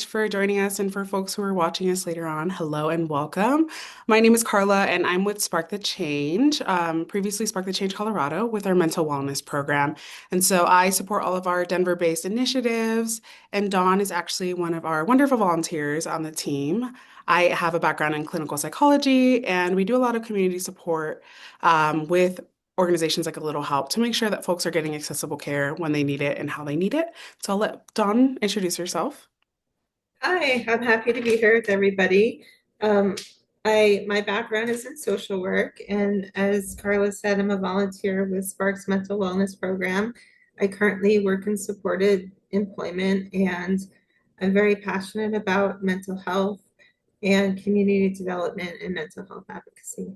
For joining us and for folks who are watching us later on, hello and welcome. My name is Carla and I'm with Spark the Change, previously Spark the Change Colorado with our mental wellness program. And so I support all of our Denver-based initiatives, and Dawn is actually one of our wonderful volunteers on the team. I have a background in clinical psychology and we do a lot of community support with organizations like A Little Help to make sure that folks are getting accessible care when they need it and how they need it. So I'll let Dawn introduce herself. Hi, I'm happy to be here with everybody. Um, my background is in social work, and as Carla said, I'm a volunteer with Sparks Mental Wellness Program. I currently work in supported employment, and I'm very passionate about mental health and community development and mental health advocacy.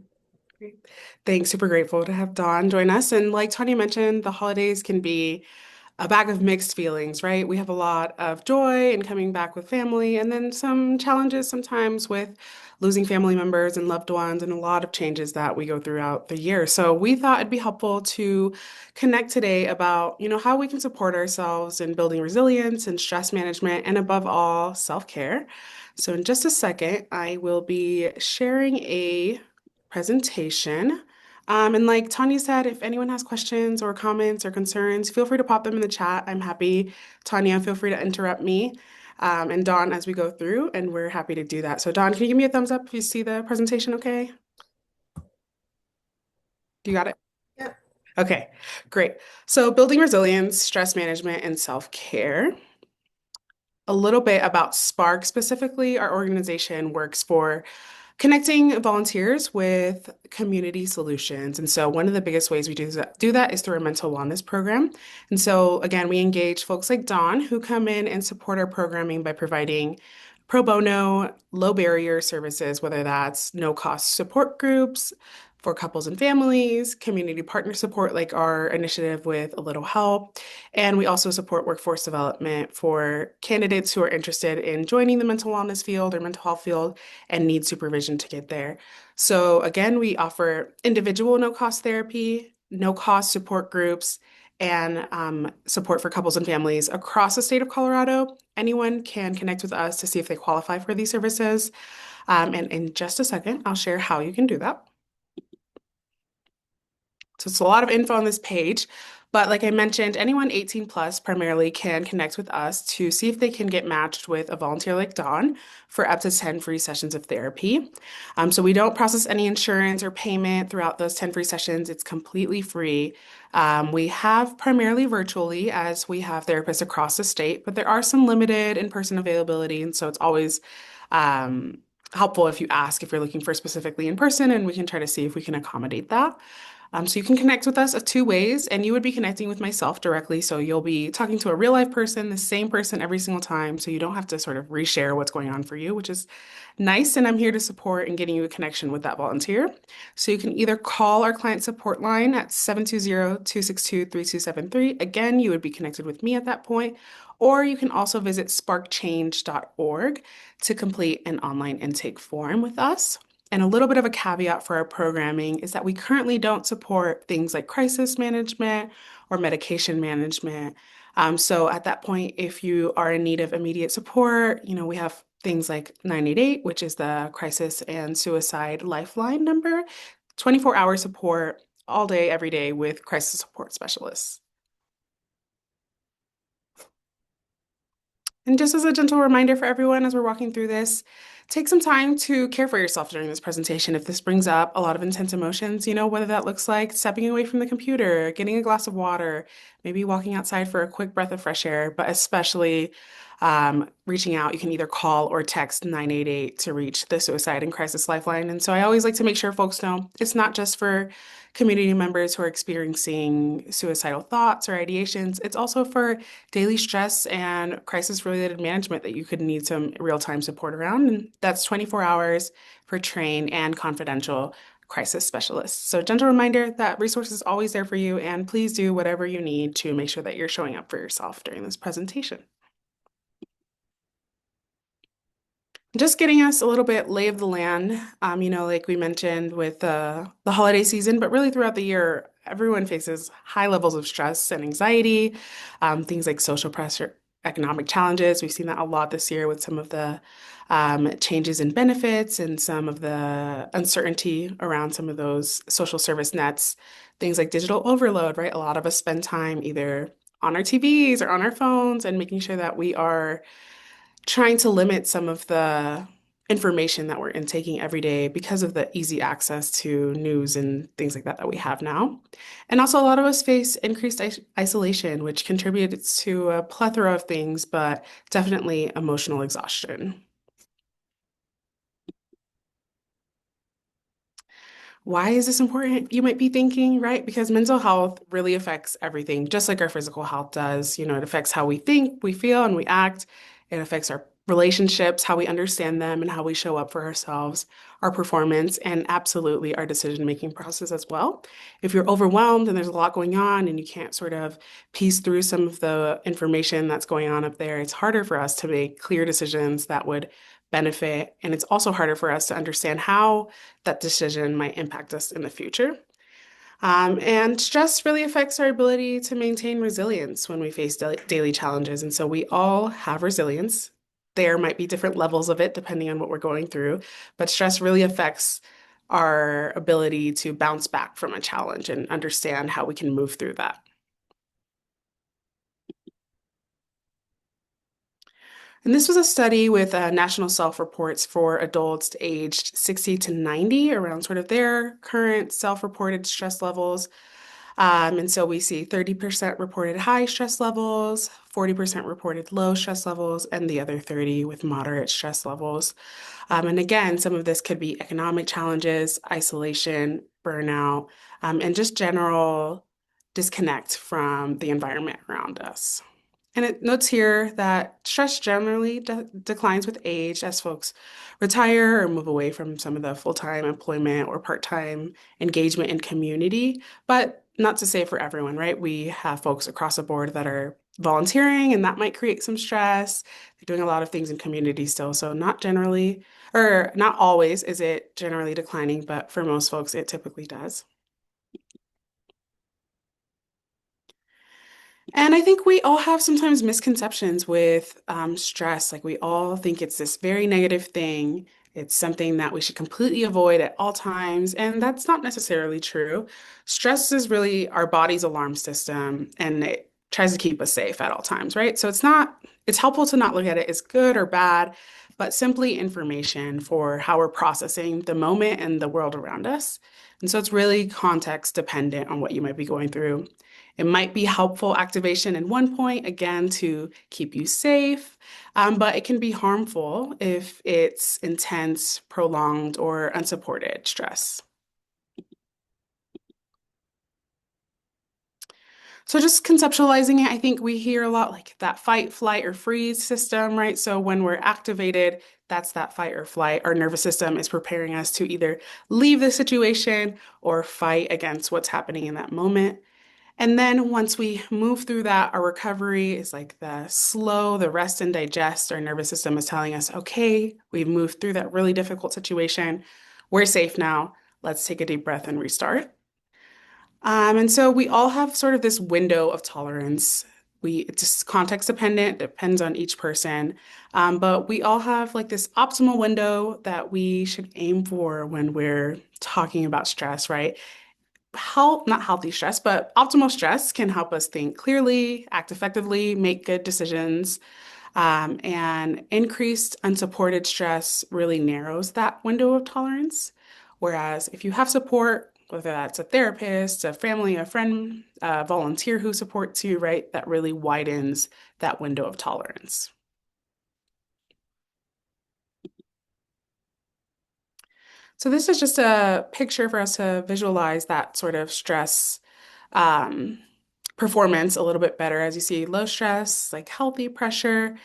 Great. Thanks. Super grateful to have Dawn join us. And like Tanya mentioned, the holidays can be a bag of mixed feelings, right? We have a lot of joy in coming back with family, and then some challenges sometimes with losing family members and loved ones, and a lot of changes that we go throughout the year. So we thought it'd be helpful to connect today about, how we can support ourselves in building resilience and stress management, and above all, self-care. So in just a second, I will be sharing a presentation. And like Tanya said, if anyone has questions or comments or concerns, feel free to pop them in the chat. I'm happy. Tanya, feel free to interrupt me. And Dawn as we go through, and we're happy to do that. So Dawn, can you give me a thumbs up if you see the presentation okay? You got it? Yep. Okay, great. So building resilience, stress management, and self-care. A little bit about Spark specifically. Our organization works for connecting volunteers with community solutions. And so one of the biggest ways we do that is through our mental wellness program. And so again, we engage folks like Dawn who come in and support our programming by providing pro bono, low barrier services, whether that's no cost support groups for couples and families, community partner support like our initiative with A Little Help, and we also support workforce development for candidates who are interested in joining the mental wellness field or mental health field and need supervision to get there. So again, we offer individual no-cost therapy, no-cost support groups, and support for couples and families across the state of Colorado. Anyone can connect with us to see if they qualify for these services. And in just a second, I'll share how you can do that. So it's a lot of info on this page. But like I mentioned, anyone 18 plus primarily can connect with us to see if they can get matched with a volunteer like Dawn for up to 10 free sessions of therapy. So we don't process any insurance or payment throughout those 10 free sessions. It's completely free. We have primarily virtually as we have therapists across the state, but there are some limited in-person availability. And so it's always um, helpful if you ask if you're looking for specifically in person, and we can try to see if we can accommodate that. So you can connect with us of two ways, and you would be connecting with myself directly. So you'll be talking to a real life person, the same person every single time. So you don't have to sort of reshare what's going on for you, which is nice. And I'm here to support and getting you a connection with that volunteer. So you can either call our client support line at 720-262-3273. Again, you would be connected with me at that point. Or you can also visit sparkchange.org to complete an online intake form with us. And a little bit of a caveat for our programming is that we currently don't support things like crisis management or medication management. So at that point, if you are in need of immediate support, we have things like 988, which is the crisis and suicide lifeline number, 24-hour support all day, every day with crisis support specialists. And just as a gentle reminder for everyone as we're walking through this, take some time to care for yourself during this presentation. If this brings up a lot of intense emotions, whether that looks like stepping away from the computer, getting a glass of water, maybe walking outside for a quick breath of fresh air, but especially reaching out, you can either call or text 988 to reach the Suicide and Crisis Lifeline. And so I always like to make sure folks know it's not just for community members who are experiencing suicidal thoughts or ideations. It's also for daily stress and crisis related management that you could need some real time support around. And that's 24 hours for trained and confidential crisis specialists. So, gentle reminder that resources is always there for you, and please do whatever you need to make sure that you're showing up for yourself during this presentation. Just getting us a little bit lay of the land, like we mentioned with the holiday season, but really throughout the year, everyone faces high levels of stress and anxiety, things like social pressure. economic challenges. We've seen that a lot this year with some of the changes in benefits and some of the uncertainty around some of those social service nets, things like digital overload, right? A lot of us spend time either on our TVs or on our phones and making sure that we are trying to limit some of the information that we're intaking every day because of the easy access to news and things like that that we have now. And also, a lot of us face increased isolation, which contributes to a plethora of things, but definitely emotional exhaustion. Why is this important? You might be thinking, right? Because mental health really affects everything, just like our physical health does. You know, it affects how we think, we feel, and we act. It affects our relationships, how we understand them, and how we show up for ourselves, our performance, and absolutely our decision-making process as well. If you're overwhelmed and there's a lot going on and you can't sort of piece through some of the information that's going on up there, it's harder for us to make clear decisions that would benefit. And it's also harder for us to understand how that decision might impact us in the future. And stress really affects our ability to maintain resilience when we face daily challenges. And so we all have resilience. There might be different levels of it depending on what we're going through, but stress really affects our ability to bounce back from a challenge and understand how we can move through that. And this was a study with national self-reports for adults aged 60 to 90 around sort of their current self-reported stress levels. And so we see 30% reported high stress levels, 40% reported low stress levels, and the other 30 with moderate stress levels. And again, some of this could be economic challenges, isolation, burnout, and just general disconnect from the environment around us. And it notes here that stress generally declines with age as folks retire or move away from some of the full-time employment or part-time engagement in community, but not to say for everyone, right? We have folks across the board that are volunteering, and that might create some stress. They're doing a lot of things in community still, so not generally, or not always is it generally declining, but for most folks, it typically does. And I think we all have sometimes misconceptions with stress. Like we all think it's this very negative thing. It's something that we should completely avoid at all times. And that's not necessarily true. Stress is really our body's alarm system and it tries to keep us safe at all times, right? So it's helpful to not look at it as good or bad, but simply information for how we're processing the moment and the world around us. And so it's really context dependent on what you might be going through. It might be helpful activation in one point, again, to keep you safe, but it can be harmful if it's intense, prolonged, or unsupported stress. So just conceptualizing it, I think we hear a lot like that fight, flight, or freeze system, right? So when we're activated, that's that fight or flight. Our nervous system is preparing us to either leave the situation or fight against what's happening in that moment. And then once we move through that, our recovery is like the rest and digest. Our nervous system is telling us, okay, we've moved through that really difficult situation. We're safe now. Let's take a deep breath and restart. And so we all have sort of this window of tolerance. It's just context dependent, depends on each person. But we all have like this optimal window that we should aim for when we're talking about stress, right? Not healthy stress, but optimal stress can help us think clearly, act effectively, make good decisions. And increased unsupported stress really narrows that window of tolerance. Whereas if you have support, whether that's a therapist, a family, a friend, a volunteer who supports you, right, that really widens that window of tolerance. So this is just a picture for us to visualize that sort of stress um, performance a little bit better. As you see, low stress, like healthy pressure,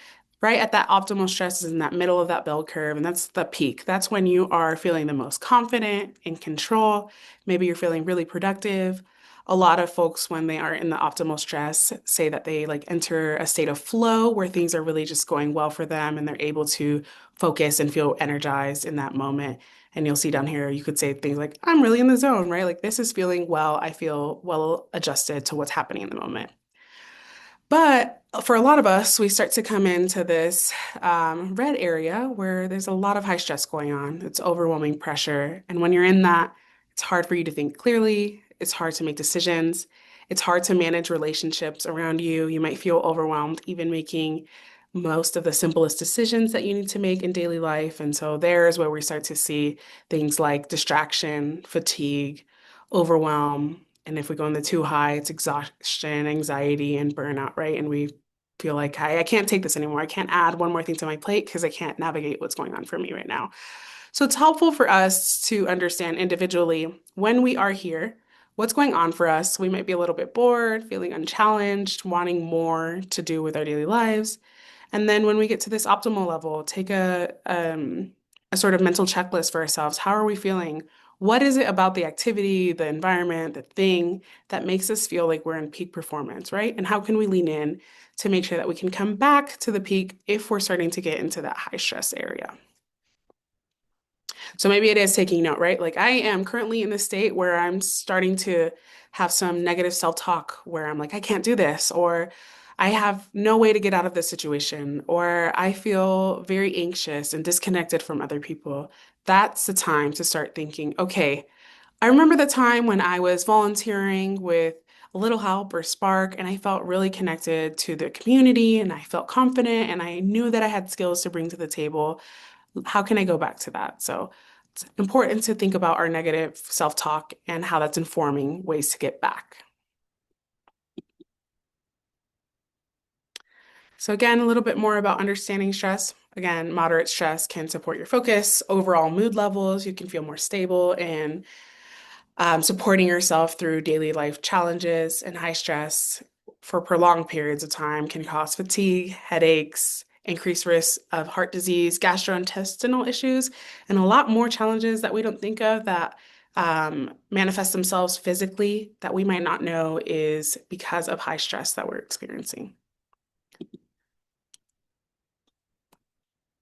right at that optimal stress is in that middle of that bell curve, and that's the peak. That's when you are feeling the most confident, in control. Maybe you're feeling really productive. A lot of folks, when they are in the optimal stress, say that they like enter a state of flow where things are really just going well for them and they're able to focus and feel energized in that moment. And you'll see down here, you could say things like, I'm really in the zone, right? Like this is feeling well. I feel well adjusted to what's happening in the moment. But for a lot of us, we start to come into this red area where there's a lot of high stress going on. It's overwhelming pressure. And when you're in that, it's hard for you to think clearly. It's hard to make decisions. It's hard to manage relationships around you. You might feel overwhelmed, even making most of the simplest decisions that you need to make in daily life. And so there's where we start to see things like distraction, fatigue, overwhelm. And if we go in the too high, it's exhaustion, anxiety, and burnout, right? And we feel like I can't take this anymore. I can't add one more thing to my plate because I can't navigate what's going on for me right now. So it's helpful for us to understand individually when we are here, what's going on for us. We might be a little bit bored, feeling unchallenged, wanting more to do with our daily lives. And then when we get to this optimal level, take a sort of mental checklist for ourselves. How are we feeling? What is it about the activity, the environment, the thing that makes us feel like we're in peak performance, right? And how can we lean in to make sure that we can come back to the peak if we're starting to get into that high stress area? So maybe it is taking note, right? Like I am currently in the state where I'm starting to have some negative self-talk where I'm like, I can't do this, or I have no way to get out of this situation, or I feel very anxious and disconnected from other people. That's the time to start thinking, okay, I remember the time when I was volunteering with a little help or spark, and I felt really connected to the community and I felt confident and I knew that I had skills to bring to the table. How can I go back to that? So it's important to think about our negative self-talk and how that's informing ways to get back. So again, a little bit more about understanding stress. Again, moderate stress can support your focus, overall mood levels. You can feel more stable and supporting yourself through daily life challenges. And high stress for prolonged periods of time can cause fatigue, headaches, increased risk of heart disease, gastrointestinal issues, and a lot more challenges that we don't think of that manifest themselves physically that we might not know is because of high stress that we're experiencing.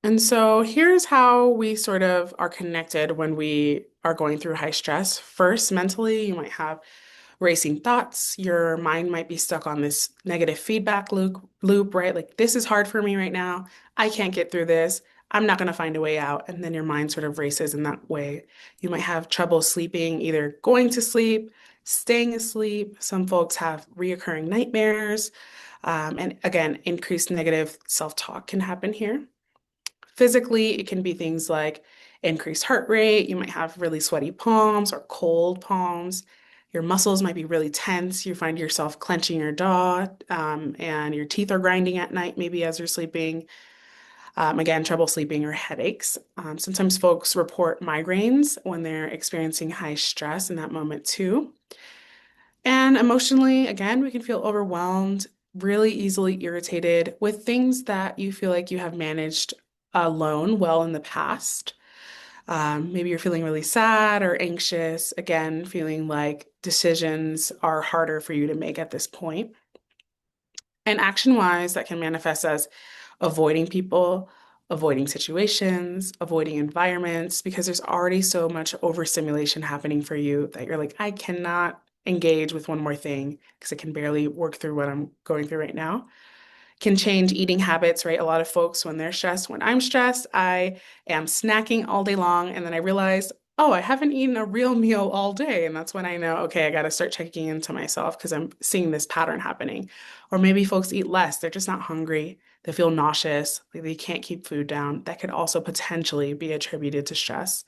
And so here's how we sort of are connected when we are going through high stress. First, mentally, you might have racing thoughts. Your mind might be stuck on this negative feedback loop, right? Like, this is hard for me right now. I can't get through this. I'm not going to find a way out. And then your mind sort of races in that way. You might have trouble sleeping, either going to sleep, staying asleep. Some folks have reoccurring nightmares. And again, increased negative self-talk can happen here. Physically, it can be things like increased heart rate. You might have really sweaty palms or cold palms. Your muscles might be really tense. You find yourself clenching your jaw, and your teeth are grinding at night, maybe as you're sleeping. Again, trouble sleeping or headaches. Sometimes folks report migraines when they're experiencing high stress in that moment too. And emotionally, again, we can feel overwhelmed, really easily irritated with things that you feel like you have managed alone well in the past. Maybe you're feeling really sad or anxious, again, feeling like decisions are harder for you to make at this point. And action-wise, that can manifest as avoiding people, avoiding situations, avoiding environments, because there's already so much overstimulation happening for you that you're like, I cannot engage with one more thing because I can barely work through what I'm going through right now. Can change eating habits, right? A lot of folks, when they're stressed, when I'm stressed, I am snacking all day long. And then I realize, oh, I haven't eaten a real meal all day. And that's when I know, okay, I got to start checking into myself because I'm seeing this pattern happening. Or maybe folks eat less, they're just not hungry. They feel nauseous, like they can't keep food down. That could also potentially be attributed to stress.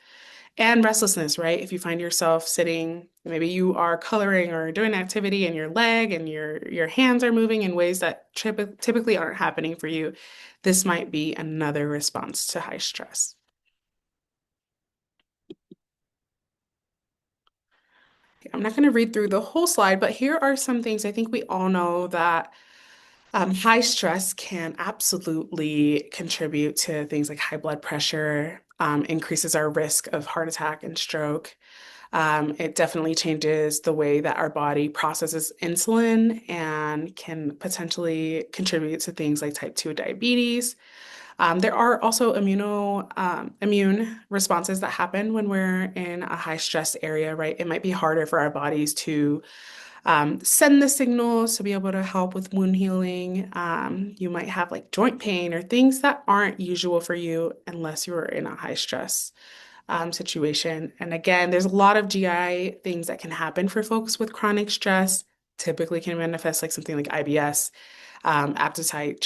And restlessness, right? If you find yourself sitting, maybe you are coloring or doing an activity and your leg and your hands are moving in ways that typically aren't happening for you, this might be another response to high stress. I'm not going to read through the whole slide, but here are some things I think we all know that high stress can absolutely contribute to things like high blood pressure, increases our risk of heart attack and stroke. It definitely changes the way that our body processes insulin and can potentially contribute to things like type 2 diabetes. There are also immune responses that happen when we're in a high stress area, right? It might be harder for our bodies to send the signals to be able to help with wound healing. You might have like joint pain or things that aren't usual for you unless you're in a high stress situation. And again, there's a lot of GI things that can happen for folks with chronic stress. Typically can manifest like something like IBS. Appetite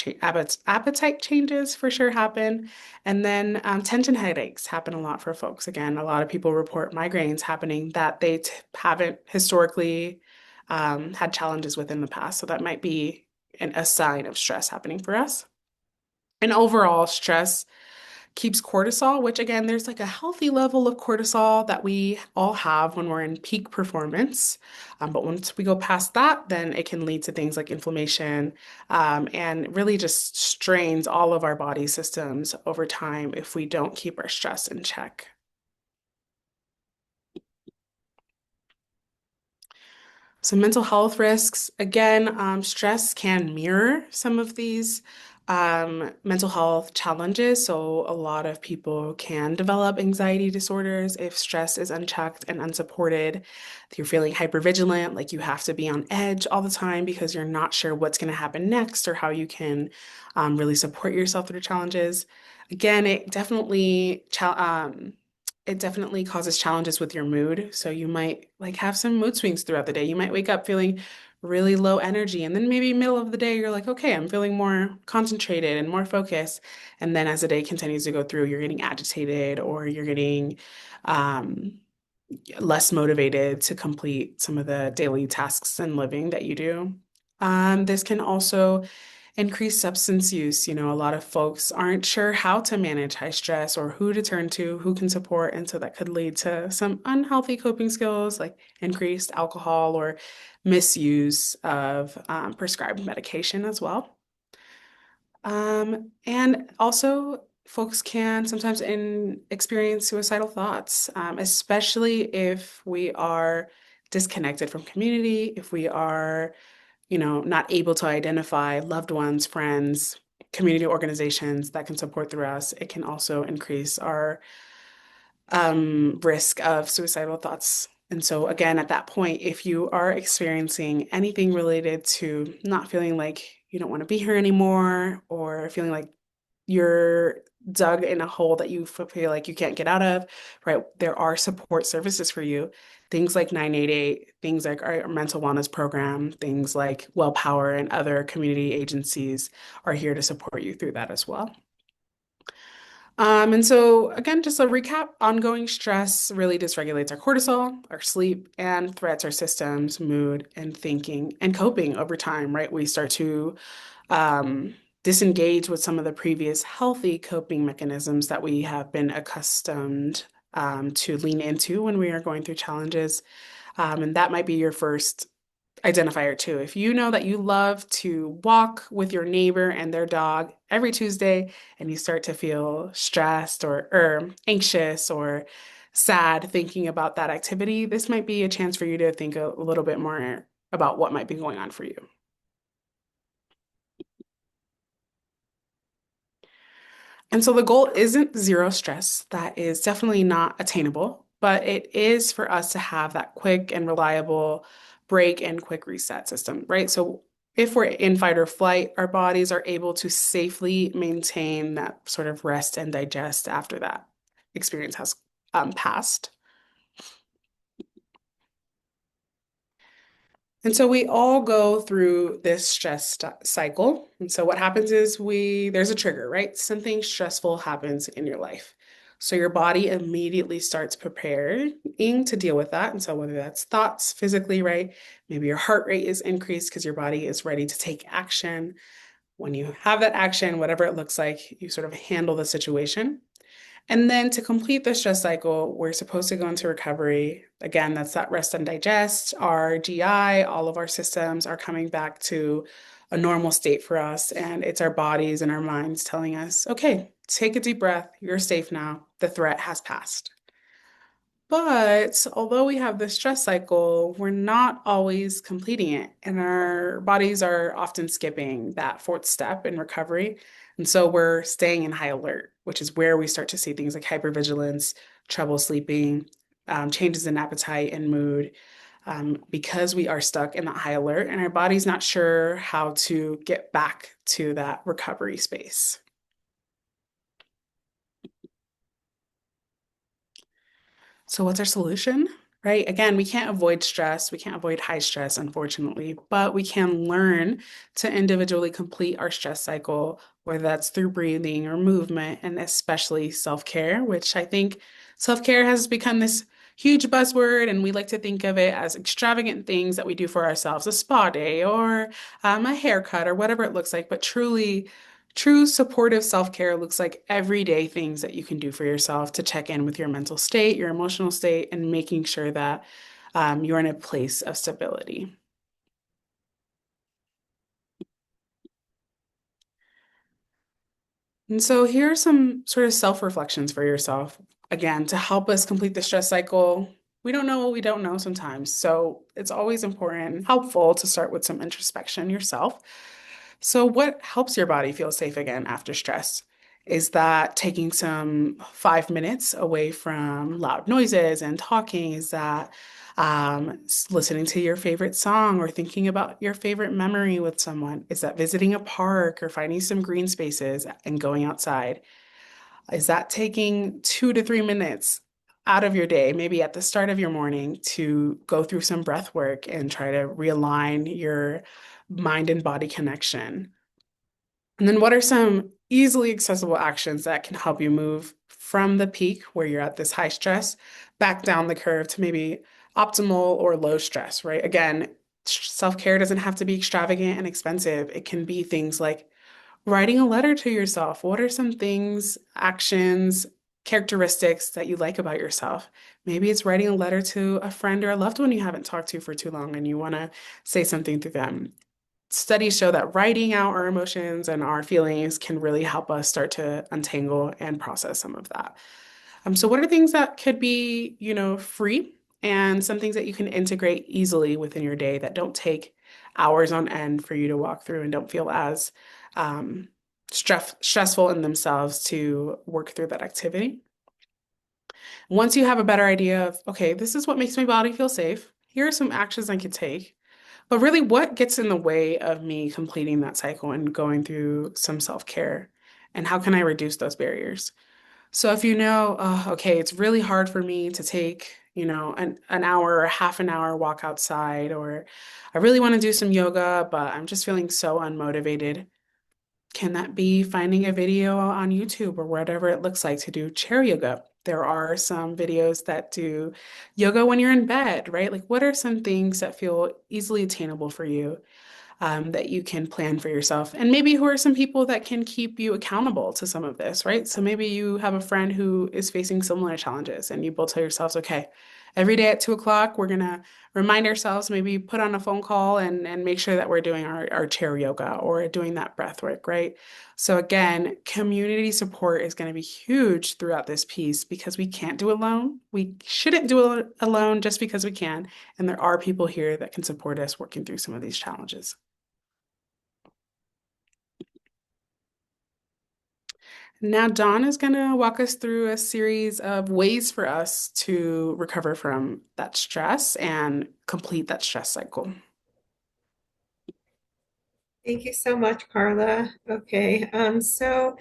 changes for sure happen. And then tension headaches happen a lot for folks. Again, a lot of people report migraines happening that they haven't historically had challenges with in the past. So that might be a sign of stress happening for us. And overall, stress keeps cortisol, which again, there's like a healthy level of cortisol that we all have when we're in peak performance. But once we go past that, then it can lead to things like inflammation, and really just strains all of our body systems over time if we don't keep our stress in check. So, mental health risks, again, stress can mirror some of these mental health challenges. So, a lot of people can develop anxiety disorders if stress is unchecked and unsupported. You're feeling hypervigilant, like you have to be on edge all the time because you're not sure what's going to happen next or how you can really support yourself through challenges. Again, it definitely causes challenges with your mood. So you might like have some mood swings throughout the day. You might wake up feeling really low energy, and then maybe middle of the day you're like, okay, I'm feeling more concentrated and more focused. And then as the day continues to go through, you're getting agitated or you're getting um, less motivated to complete some of the daily tasks and living that you do. This can also increased substance use. You know, a lot of folks aren't sure how to manage high stress or who to turn to, who can support. And so that could lead to some unhealthy coping skills like increased alcohol or misuse of prescribed medication as well. And also, folks can sometimes experience suicidal thoughts, especially if we are disconnected from community, if we are not able to identify loved ones, friends, community organizations that can support through us. It can also increase our risk of suicidal thoughts. And so, again, at that point, if you are experiencing anything related to not feeling like you don't want to be here anymore or feeling like you're dug in a hole that you feel like you can't get out of, right? There are support services for you. Things like 988, things like our mental wellness program, things like WellPower and other community agencies are here to support you through that as well. And so, again, just a recap, ongoing stress really dysregulates our cortisol, our sleep, and threats our systems, mood, and thinking and coping over time, right? We start to um, disengage with some of the previous healthy coping mechanisms that we have been accustomed to lean into when we are going through challenges. And that might be your first identifier too. If you know that you love to walk with your neighbor and their dog every Tuesday and you start to feel stressed or anxious or sad thinking about that activity, this might be a chance for you to think a little bit more about what might be going on for you. And so the goal isn't zero stress. That is definitely not attainable, but it is for us to have that quick and reliable break and quick reset system, right? So if we're in fight or flight, our bodies are able to safely maintain that sort of rest and digest after that experience has passed. And so we all go through this cycle. And so what happens is there's a trigger, right? Something stressful happens in your life. So your body immediately starts preparing to deal with that. And so whether that's thoughts physically, right? Maybe your heart rate is increased because your body is ready to take action. When you have that action, whatever it looks like, you sort of handle the situation. And then to complete the stress cycle, we're supposed to go into recovery. Again, that's that rest and digest. Our GI, all of our systems are coming back to a normal state for us. And it's our bodies and our minds telling us, okay, take a deep breath. You're safe now. The threat has passed. But although we have this stress cycle, we're not always completing it. And our bodies are often skipping that fourth step in recovery. And so we're staying in high alert, which is where we start to see things like hypervigilance, trouble sleeping, changes in appetite and mood. because we are stuck in that high alert and our body's not sure how to get back to that recovery space. So, what's our solution? Right? Again, we can't avoid stress. We can't avoid high stress, unfortunately, but we can learn to individually complete our stress cycle, whether that's through breathing or movement, and especially self-care, which I think self-care has become this huge buzzword, and we like to think of it as extravagant things that we do for ourselves, a spa day or a haircut or whatever it looks like. But truly, true supportive self-care looks like everyday things that you can do for yourself to check in with your mental state, your emotional state, and making sure that you're in a place of stability. And so here are some sort of self-reflections for yourself. Again, to help us complete the stress cycle, we don't know what we don't know sometimes. So it's always important and helpful to start with some introspection yourself. So, what helps your body feel safe again after stress? Is that taking some 5 minutes away from loud noises and talking? Is that listening to your favorite song or thinking about your favorite memory with someone? Is that visiting a park or finding some green spaces and going outside? Is that taking 2 to 3 minutes out of your day, maybe at the start of your morning, to go through some breath work and try to realign your mind and body connection? And then what are some easily accessible actions that can help you move from the peak where you're at this high stress back down the curve to maybe optimal or low stress, right? Again, self-care doesn't have to be extravagant and expensive. It can be things like writing a letter to yourself. What are some things, actions, characteristics that you like about yourself? Maybe it's writing a letter to a friend or a loved one you haven't talked to for too long and you want to say something to them. Studies show that writing out our emotions and our feelings can really help us start to untangle and process some of that. So what are things that could be, free and some things that you can integrate easily within your day that don't take hours on end for you to walk through and don't feel as um, stressful in themselves to work through that activity? Once you have a better idea of, okay, this is what makes my body feel safe, here are some actions I could take. But really, what gets in the way of me completing that cycle and going through some self-care? And how can I reduce those barriers? So if you know, okay, it's really hard for me to take, an hour or half an hour walk outside, or I really want to do some yoga, but I'm just feeling so unmotivated. Can that be finding a video on YouTube or whatever it looks like to do chair yoga? There are some videos that do yoga when you're in bed, right? Like, what are some things that feel easily attainable for you? That you can plan for yourself. And maybe who are some people that can keep you accountable to some of this, right? So maybe you have a friend who is facing similar challenges and you both tell yourselves, okay, every day at 2 o'clock, we're gonna remind ourselves, maybe put on a phone call and make sure that we're doing our chair yoga or doing that breath work, right? So again, community support is going to be huge throughout this piece because we can't do it alone. We shouldn't do it alone just because we can. And there are people here that can support us working through some of these challenges. Now, Dawn is going to walk us through a series of ways for us to recover from that stress and complete that stress cycle. Thank you so much, Carla. Okay, so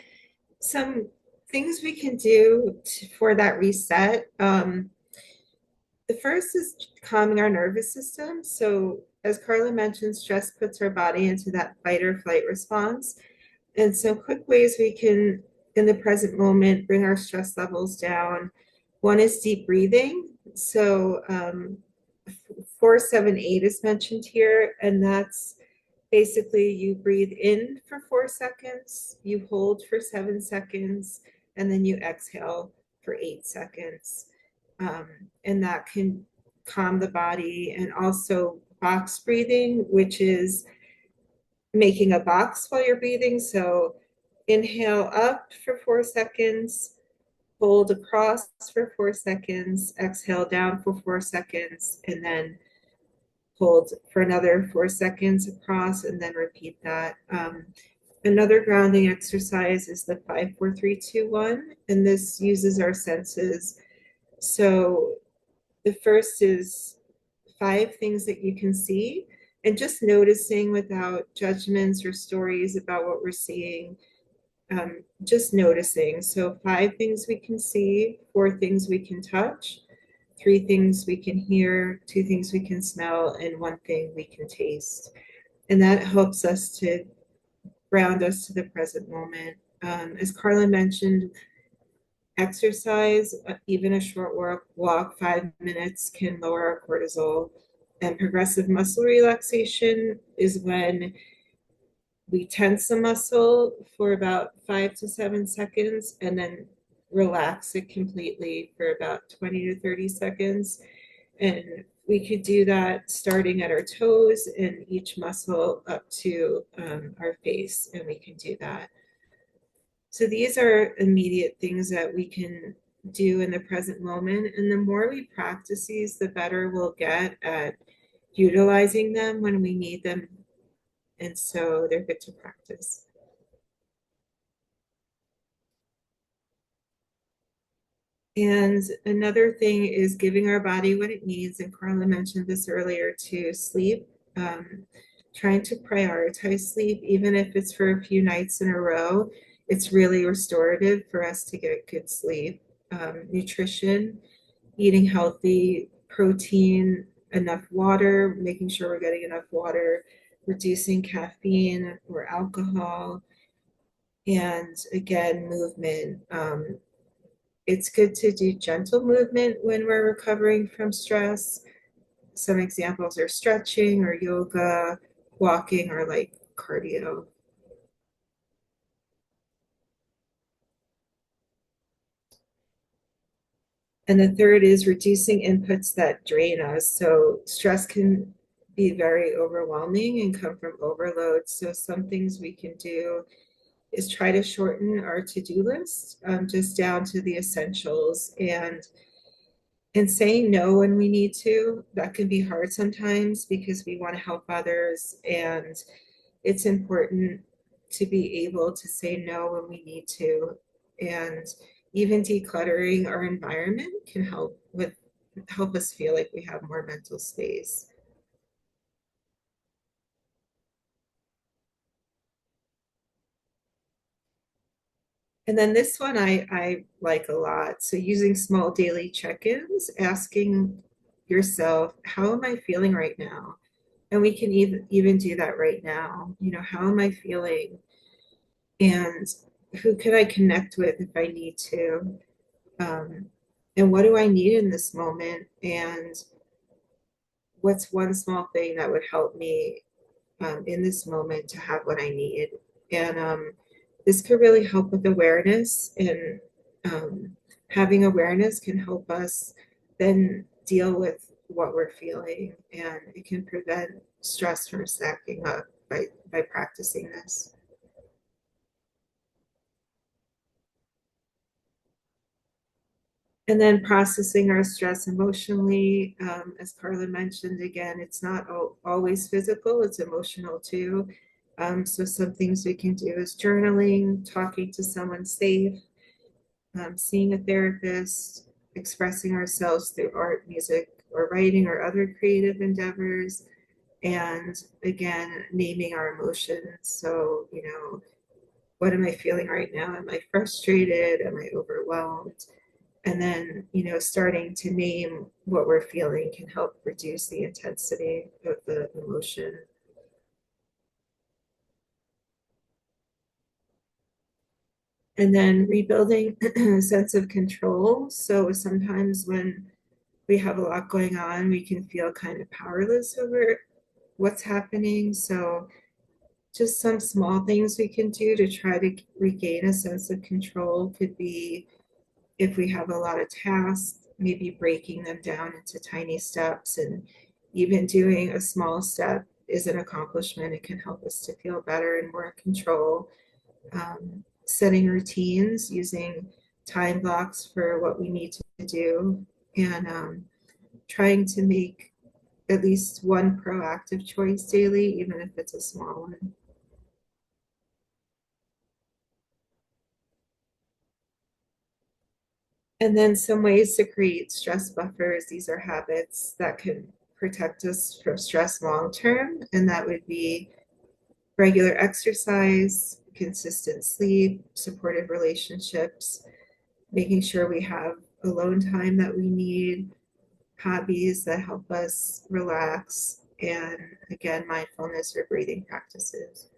some things we can do for that reset. The first is calming our nervous system. So, as Carla mentioned, stress puts our body into that fight or flight response. And some quick ways we can, in the present moment, bring our stress levels down. One is deep breathing. So, 478 is mentioned here, and that's basically you breathe in for 4 seconds, you hold for 7 seconds, and then you exhale for 8 seconds. Um, and that can calm the body. And also box breathing, which is making a box while you're breathing. So inhale up for 4 seconds, hold across for 4 seconds, exhale down for 4 seconds, and then hold for another 4 seconds across, and then repeat that. Another grounding exercise is the 5, 4, 3, 2, 1, and this uses our senses. So the first is 5 things that you can see and just noticing without judgments or stories about what we're seeing, just noticing. So 5 things we can see, 4 things we can touch, 3 things we can hear, 2 things we can smell, and 1 thing we can taste. And that helps us to ground us to the present moment. As Carla mentioned, exercise, even a short walk, 5 minutes can lower our cortisol. And progressive muscle relaxation is when we tense the muscle for about 5 to 7 seconds and then relax it completely for about 20 to 30 seconds. And we could do that starting at our toes and each muscle up to our face, and we can do that. So these are immediate things that we can do in the present moment. And the more we practice these, the better we'll get at utilizing them when we need them. And so they're good to practice. And another thing is giving our body what it needs. And Carla mentioned this earlier to sleep, um, trying to prioritize sleep, even if it's for a few nights in a row. It's really restorative for us to get good sleep. Nutrition, eating healthy, protein, enough water, making sure we're getting enough water, reducing caffeine or alcohol, and again, movement. It's good to do gentle movement when we're recovering from stress. Some examples are stretching or yoga, walking, or like cardio. And the third is reducing inputs that drain us. So stress can be very overwhelming and come from overload. So some things we can do is try to shorten our to-do list, just down to the essentials, and saying no when we need to. That can be hard sometimes because we want to help others, and it's important to be able to say no when we need to. And even decluttering our environment can help us feel like we have more mental space. And then this one I like a lot. So using small daily check-ins, asking yourself, how am I feeling right now? And we can even do that right now. How am I feeling? And who can I connect with if I need to? Um, and what do I need in this moment? And what's one small thing that would help me in this moment to have what I need? And this could really help with awareness, and um, having awareness can help us then deal with what we're feeling, and it can prevent stress from stacking up by practicing this. And then processing our stress emotionally, as Carla mentioned, again, it's not always physical, it's emotional too. So some things we can do is journaling, talking to someone safe, seeing a therapist, expressing ourselves through art, music, or writing or other creative endeavors. And again, naming our emotions. So, what am I feeling right now? Am I frustrated? Am I overwhelmed? And then, starting to name what we're feeling can help reduce the intensity of the emotion. And then rebuilding a sense of control. So sometimes when we have a lot going on, we can feel kind of powerless over what's happening. So just some small things we can do to try to regain a sense of control could be, if we have a lot of tasks, maybe breaking them down into tiny steps, and even doing a small step is an accomplishment. It can help us to feel better and more in control. Setting routines, using time blocks for what we need to do, and trying to make at least one proactive choice daily, even if it's a small one. And then some ways to create stress buffers. These are habits that can protect us from stress long term, and that would be regular exercise, consistent sleep, supportive relationships, making sure we have alone time that we need, hobbies that help us relax, and again, mindfulness or breathing practices.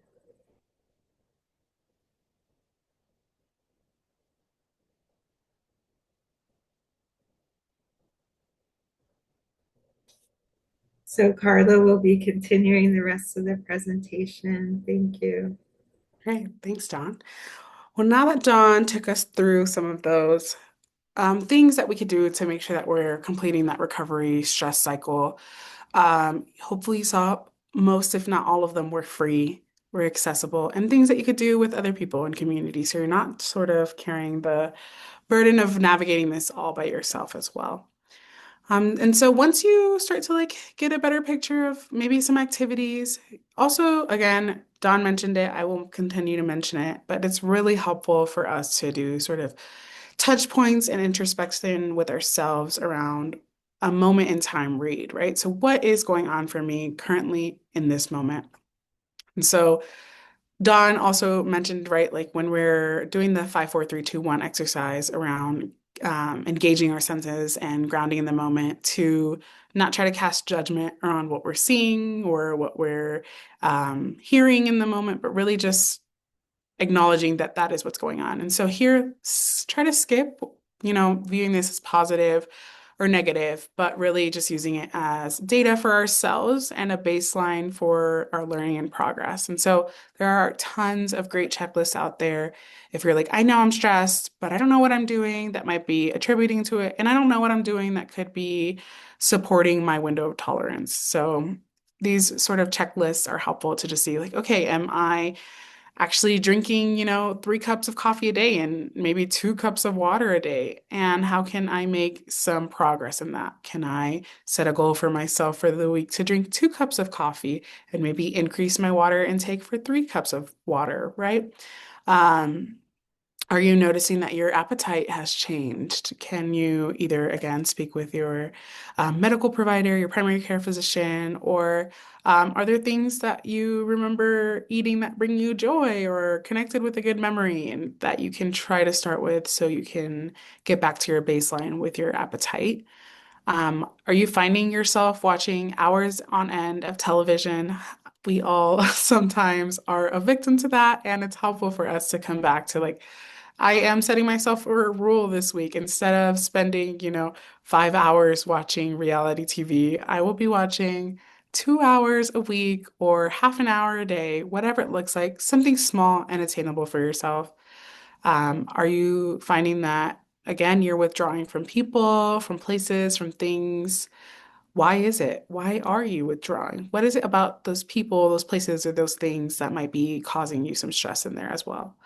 So Carla will be continuing the rest of the presentation. Thank you. Great. Thanks, Dawn. Well, now that Dawn took us through some of those things that we could do to make sure that we're completing that recovery stress cycle, hopefully you saw most, if not all of them, were free, were accessible, and things that you could do with other people in community. So you're not sort of carrying the burden of navigating this all by yourself as well. And so once you start to like get a better picture of maybe some activities, also again, Don mentioned it, I will continue to mention it, but it's really helpful for us to do sort of touch points and introspection with ourselves around a moment in time read, right? So what is going on for me currently in this moment? And so Don also mentioned, right, like when we're doing the 5, 4, 3, 2, 1 exercise around engaging our senses and grounding in the moment to not try to cast judgment around what we're seeing or what we're hearing in the moment, but really just acknowledging that that is what's going on. And so here, try to skip, viewing this as positive or negative, but really just using it as data for ourselves and a baseline for our learning and progress. And so there are tons of great checklists out there. If you're like, I know I'm stressed, but I don't know what I'm doing, that might be attributing to it. And I don't know what I'm doing that could be supporting my window of tolerance. So these sort of checklists are helpful to just see like, okay, am I actually drinking, 3 cups of coffee a day and maybe 2 cups of water a day? And how can I make some progress in that? Can I set a goal for myself for the week to drink 2 cups of coffee and maybe increase my water intake for 3 cups of water, right? Um, are you noticing that your appetite has changed? Can you either, again, speak with your medical provider, your primary care physician, or are there things that you remember eating that bring you joy or connected with a good memory and that you can try to start with so you can get back to your baseline with your appetite? Are you finding yourself watching hours on end of television? We all sometimes are a victim to that, and it's helpful for us to come back to like, I am setting myself for a rule this week. Instead of spending, 5 hours watching reality TV, I will be watching 2 hours a week or half an hour a day, whatever it looks like, something small and attainable for yourself. Are you finding that, again, you're withdrawing from people, from places, from things? Why is it? Why are you withdrawing? What is it about those people, those places, or those things that might be causing you some stress in there as well?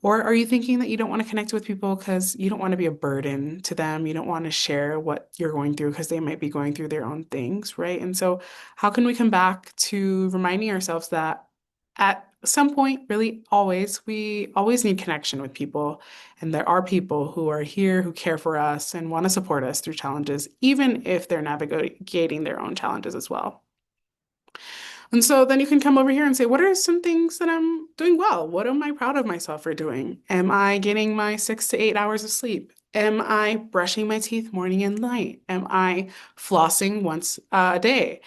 Or are you thinking that you don't want to connect with people because you don't want to be a burden to them? You don't want to share what you're going through because they might be going through their own things, right? And so, how can we come back to reminding ourselves that at some point, really always, we always need connection with people. And there are people who are here who care for us and want to support us through challenges, even if they're navigating their own challenges as well. And so then you can come over here and say, what are some things that I'm doing well? What am I proud of myself for doing? Am I getting my 6 to 8 hours of sleep? Am I brushing my teeth morning and night? Am I flossing once a day?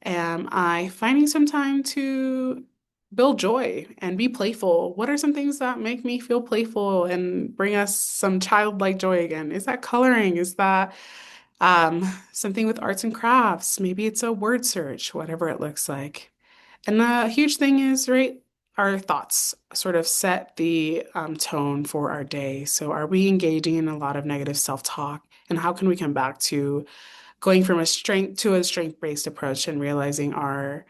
Am I finding some time to build joy and be playful? What are some things that make me feel playful and bring us some childlike joy again? Is that coloring? Is that something with arts and crafts? Maybe it's a word search, whatever it looks like. And the huge thing is, right, our thoughts sort of set the tone for our day. So are we engaging in a lot of negative self-talk? And how can we come back to going from a strength to a strength-based approach and realizing our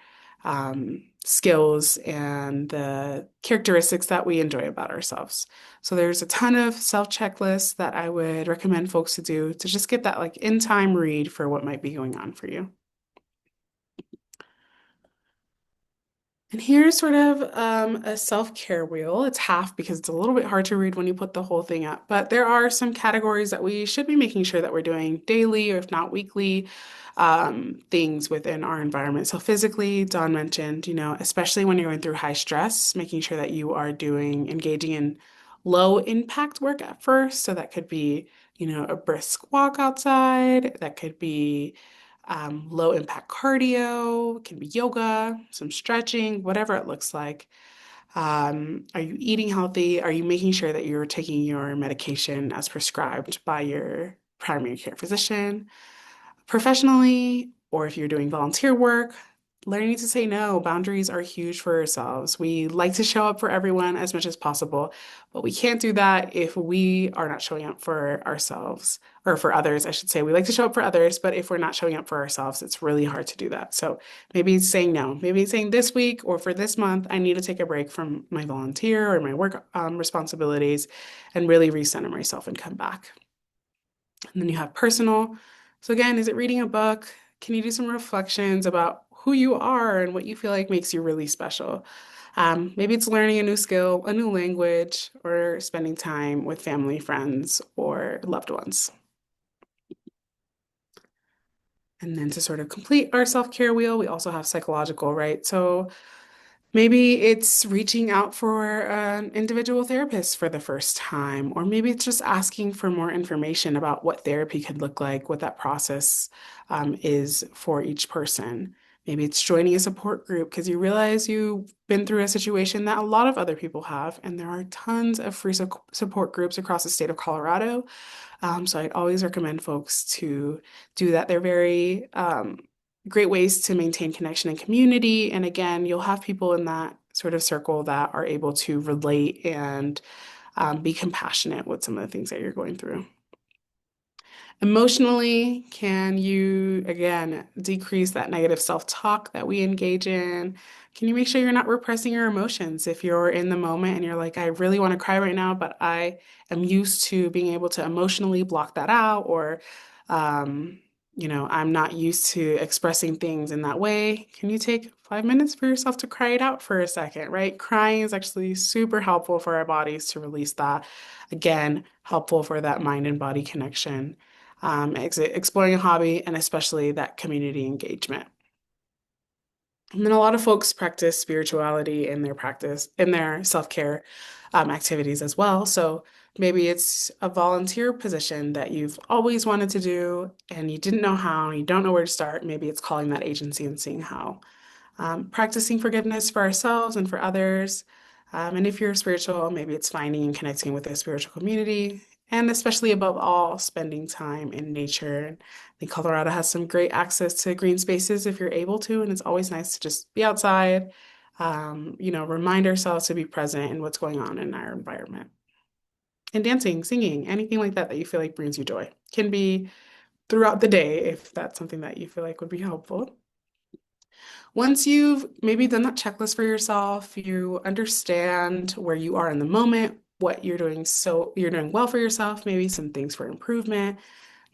skills and the characteristics that we enjoy about ourselves. So there's a ton of self-checklists that I would recommend folks to do to just get that like in-time read for what might be going on for you. And here's sort of a self-care wheel. It's half because it's a little bit hard to read when you put the whole thing up, but there are some categories that we should be making sure that we're doing daily or if not weekly things within our environment. So physically, Dawn mentioned, especially when you're going through high stress, making sure that you are engaging in low impact work at first. So that could be, a brisk walk outside. That could be low impact cardio, it can be yoga, some stretching, whatever it looks like. Are you eating healthy? Are you making sure that you're taking your medication as prescribed by your primary care physician? Professionally, or if you're doing volunteer work, learning to say no. Boundaries are huge for ourselves. We like to show up for everyone as much as possible, but we can't do that if we are not showing up for ourselves or for others, I should say. We like to show up for others, but if we're not showing up for ourselves, it's really hard to do that. So maybe it's saying no. Maybe it's saying this week or for this month, I need to take a break from my volunteer or my work responsibilities and really recenter myself and come back. And then you have personal. So again, is it reading a book? Can you do some reflections about who you are and what you feel like makes you really special? Maybe it's learning a new skill, a new language, or spending time with family, friends, or loved ones. And then to sort of complete our self-care wheel, we also have psychological, right? So maybe it's reaching out for an individual therapist for the first time, or maybe it's just asking for more information about what therapy could look like, what that process is for each person. Maybe it's joining a support group because you realize you've been through a situation that a lot of other people have, and there are tons of free support groups across the state of Colorado. So I'd always recommend folks to do that. They're very great ways to maintain connection and community. And again, you'll have people in that sort of circle that are able to relate and be compassionate with some of the things that you're going through. Emotionally, can you, again, decrease that negative self-talk that we engage in? Can you make sure you're not repressing your emotions if you're in the moment and you're like, I really want to cry right now, but I am used to being able to emotionally block that out, or, um, I'm not used to expressing things in that way. Can you take 5 minutes for yourself to cry it out for a second, right? Crying is actually super helpful for our bodies to release that. Again, helpful for that mind and body connection, exploring a hobby, and especially that community engagement. And then a lot of folks practice spirituality in their practice, in their self-care activities as well. So maybe it's a volunteer position that you've always wanted to do and you didn't know how, you don't know where to start. Maybe it's calling that agency and seeing how. Practicing forgiveness for ourselves and for others. And if you're spiritual, maybe it's finding and connecting with a spiritual community. And especially above all, spending time in nature. I think Colorado has some great access to green spaces if you're able to, and it's always nice to just be outside, remind ourselves to be present in what's going on in our environment. And dancing, singing, anything like that that you feel like brings you joy can be throughout the day if that's something that you feel like would be helpful. Once you've maybe done that checklist for yourself, you understand where you are in the moment, what you're doing, so you're doing well for yourself, maybe some things for improvement,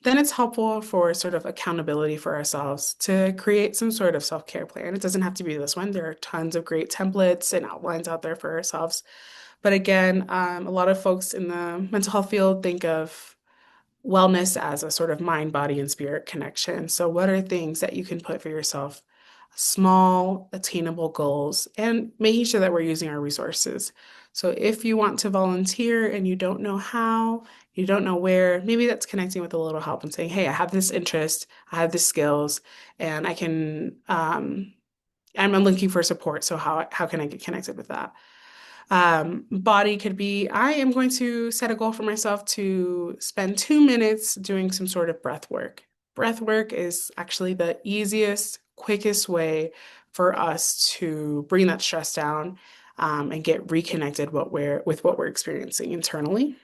then it's helpful for sort of accountability for ourselves to create some sort of self-care plan. It doesn't have to be this one. There are tons of great templates and outlines out there for ourselves. But again, a lot of folks in the mental health field think of wellness as a sort of mind, body, and spirit connection. So, what are things that you can put for yourself? Small, attainable goals, and making sure that we're using our resources. So, if you want to volunteer and you don't know how, you don't know where, maybe that's connecting with a little help and saying, hey, I have this interest, I have the skills, and I'm looking for support. So, how can I get connected with that? Body could be, I am going to set a goal for myself to spend 2 minutes doing some sort of breath work. Breath work is actually the easiest, quickest way for us to bring that stress down, and get reconnected with what we're experiencing internally.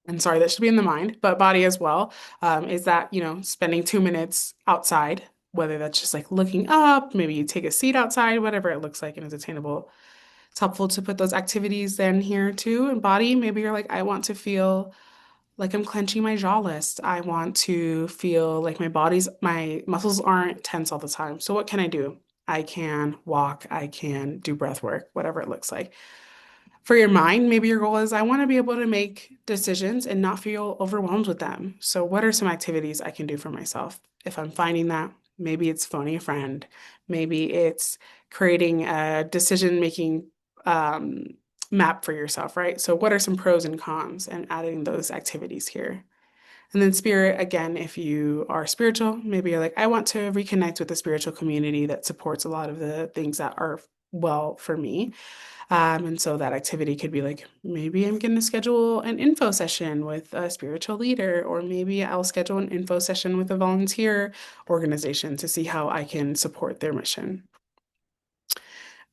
And sorry, that should be in the mind, but body as well. Is that, spending 2 minutes outside, whether that's just like looking up, maybe you take a seat outside, whatever it looks like and is attainable. It's helpful to put those activities then here too. And body, maybe you're like, I want to feel like I'm clenching my jaw list. I want to feel like my muscles aren't tense all the time. So what can I do? I can walk, I can do breath work, whatever it looks like. For your mind, maybe your goal is I want to be able to make decisions and not feel overwhelmed with them. So, what are some activities I can do for myself? If I'm finding that, maybe it's phoning a friend, maybe it's creating a decision-making um, map for yourself, right? So, what are some pros and cons and adding those activities here? And then spirit, again, if you are spiritual, maybe you're like, I want to reconnect with a spiritual community that supports a lot of the things that are well for me. And so that activity could be like, maybe I'm going to schedule an info session with a spiritual leader, or maybe I'll schedule an info session with a volunteer organization to see how I can support their mission.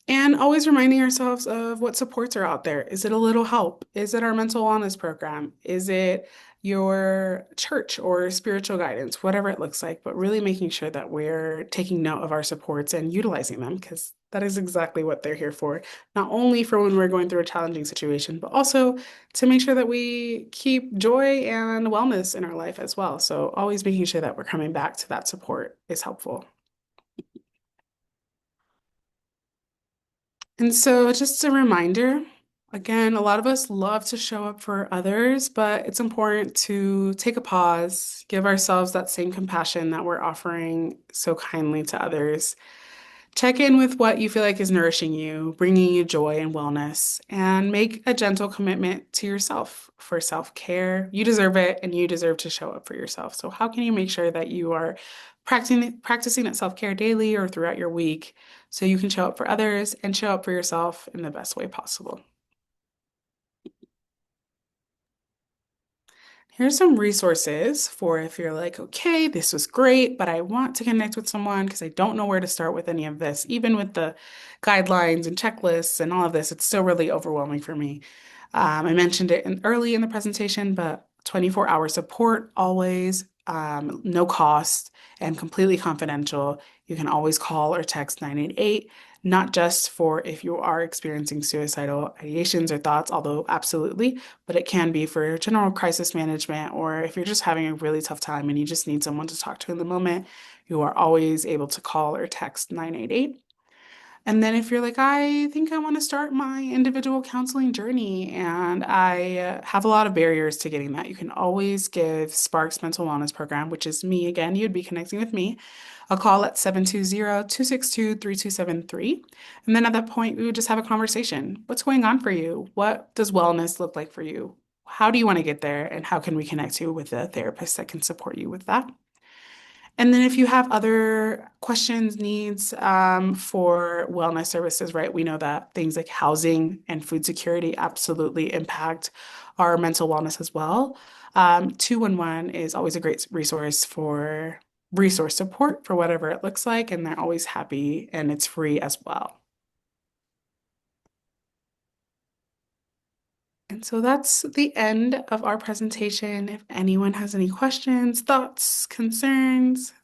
And always reminding ourselves of what supports are out there. Is it a little help? Is it our mental wellness program? Is it your church or spiritual guidance, whatever it looks like, but really making sure that we're taking note of our supports and utilizing them because that is exactly what they're here for. Not only for when we're going through a challenging situation, but also to make sure that we keep joy and wellness in our life as well. So always making sure that we're coming back to that support is helpful. And so, just a reminder, again, a lot of us love to show up for others, but it's important to take a pause, give ourselves that same compassion that we're offering so kindly to others. Check in with what you feel like is nourishing you, bringing you joy and wellness, and make a gentle commitment to yourself for self-care. You deserve it, and you deserve to show up for yourself. So, how can you make sure that you are practicing that self-care daily or throughout your week so you can show up for others and show up for yourself in the best way possible? Here's some resources for if you're like, okay, this was great, but I want to connect with someone because I don't know where to start with any of this. Even with the guidelines and checklists and all of this, it's still really overwhelming for me. I mentioned it early in the presentation, but 24-hour support always, no cost, and completely confidential. You can always call or text 988, not just for if you are experiencing suicidal ideations or thoughts, although absolutely, but it can be for general crisis management, or if you're just having a really tough time and you just need someone to talk to in the moment, you are always able to call or text 988. And then if you're like, I think I want to start my individual counseling journey and I have a lot of barriers to getting that, you can always give Sparks Mental Wellness Program, which is me again, you'd be connecting with me, a call at 720-262-3273. And then at that point, we would just have a conversation. What's going on for you? What does wellness look like for you? How do you want to get there? And how can we connect you with a therapist that can support you with that? And then if you have other questions, needs for wellness services, right? We know that things like housing and food security absolutely impact our mental wellness as well. 211 is always a great resource for resource support for whatever it looks like, and they're always happy and it's free as well. And so that's the end of our presentation. If anyone has any questions, thoughts, concerns,